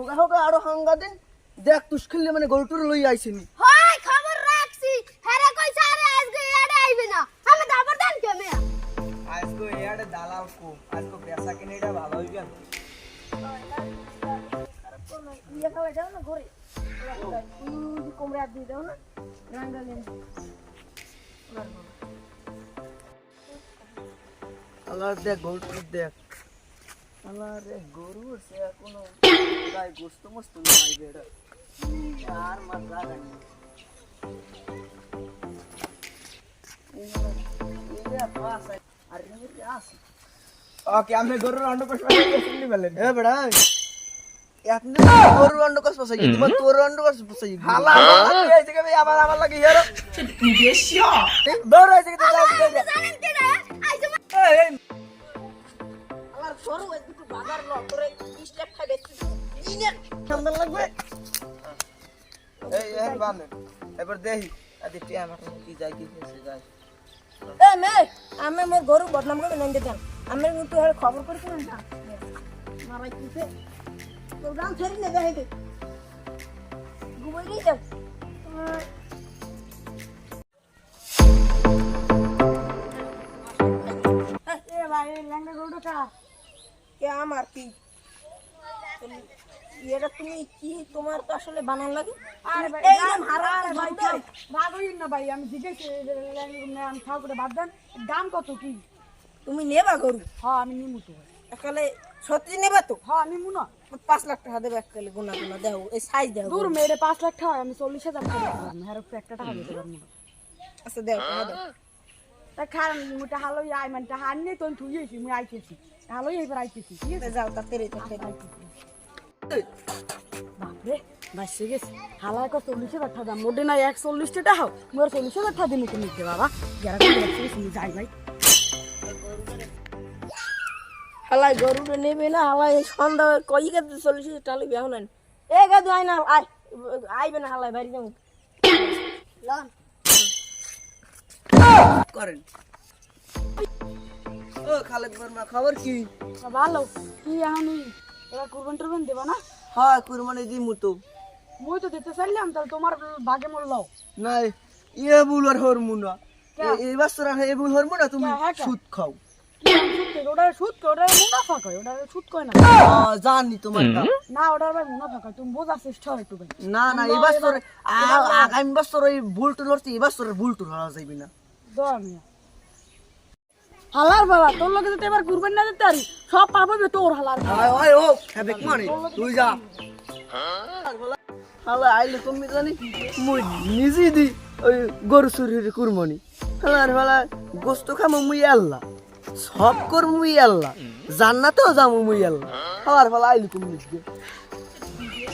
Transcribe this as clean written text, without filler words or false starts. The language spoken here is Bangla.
হোগা হোগা আরো হাঙ্গা দিন দেখ তুষ্খিলে মানে গরুটুর লই আইছিনি হয় খবর রাখছি হেরে কইছে আরে আজকে এড়ে আইবে না আমি দাবর দেন কেমে আজকে এড়ে দালাল কো আজকে পেশা কিনে এটা ভালো হইবে ইয়ে খাওয়া যাও না ঘরে কোমরা দিয়ে দাও না রাঙ্গালেন আল্লাহ দেখ গরুটুর দেখ আল্লাহ রে গরু সে কোনো গাই গোস্ত মস্ত নাই বেড়া আর মার রাগানি এরা পাস আর রে আসি ওকে আমি গরুর অন্ড কষ্ট শুনলি বলেন এ বেড়া আপনি গরু অন্ড কস পসাই তোমার তোর অন্ড কস পসাই হালা আইছে কে আবার আমার লাগি হেরো তুই বেশিয়া দৌড় আইছে কে জানেন কে রে আইছো এই আমার সরু একটু বাজার ল তোরে 20 টাকা খাই বেচছি দিনে সুন্দর লাগবে এই বানে এবার দেহি আদি টি আমার কি যাই কি সে যায় এ মে আমি মোর গরু বদনাম করে নেন দেন আমি তো হের খবর করিস না মারাই কিছে তোর গান ছেড়ে নেবে হেকে ঘুমাই নি যাও এ ভাই ল্যাংড়া গরুটা কে আমার কি এটা তুমি কি তোমার তো আসলে বানান লাগে আরে ভাই এইরকম হারাম ভাই ভাই রাগ হইন না ভাই আমি জিজ্ঞেস আমি খাও করে বাদ দেন দাম কত কি তুমি নেবা গরু হ্যাঁ আমি নিমু তো ভাই একালে সত্যি নেবা তো হ্যাঁ নিমু না 5 লাখ টাকা দেবে একালে গুনা গুনা দাও এই সাইজ দাও দূর মেরে 5 লাখ টাকা আমি 40,000 টাকা দিতে পারবো হের উপরে একটা টাকা দিতে পারবো না আচ্ছা দাও টাকা দাও তা খারাপ মুটা হালই আই মানে টাকা আননি তো তুই আইছি মুই আইতেছি হালই এবার আইতেছি ঠিক আছে যাও তাড়াতাড়ি তাড়াতাড়ি বাপরে বাইসে গেছে হালাই কো 40,000 টাকা দাম মোটে না 140 টাকা হাও মোর 40,000 টাকা দিমু তুমি দে বাবা যারা করে রাখছিস তুমি যাই ভাই হালাই গরুটা নেবে না হালাই সন্ধ্যা কই গেছে 40 টাকা লিবে এখন এ গাদু আই না আই আইবে না হালাই বাড়ি যাও লন করেন ও খালেদ বর্মা খবর কি ভালো কি এখন এরা কুরবান টুরবান দেবা না হ্যাঁ কুরবানি দি মুতো মুই তো দিতে চাইলাম তাহলে তোমার ভাগে মোর লও নাই ইয়ে বুলার হরমুনা এই বছর এই বুল হরমুনা তুমি হ্যাঁ, সুদ খাও কি আমি সুদ কই ওটা সুদ কই ওটা মুনাফা কই ওটা সুদ কই না জানি তোমারটা না ওটা ভাই মুনাফা কই তুমি বোঝার চেষ্টা হয় একটু ভাই না না এই বছর আগামী বছর ওই বুল টুল হচ্ছে এই বছর বুল টুল হওয়া যাইবি না দোয়া মিয়া হালার বাবা তোর লগে যদি এবার কুরবান না দিতে পারি সব পাবে তোর হালার ওই ও খাবে মানে তুই যা হালা আইলে তুমি জানি মুই নিজে দি ওই গরু চুরির কুরবানি হালার হালা গোস্ত খামো মুই আল্লাহ সব কর মুই আল্লাহ জান্নাতেও যামু মুই আল্লাহ হালার ফালা আইলে তুমি নিজে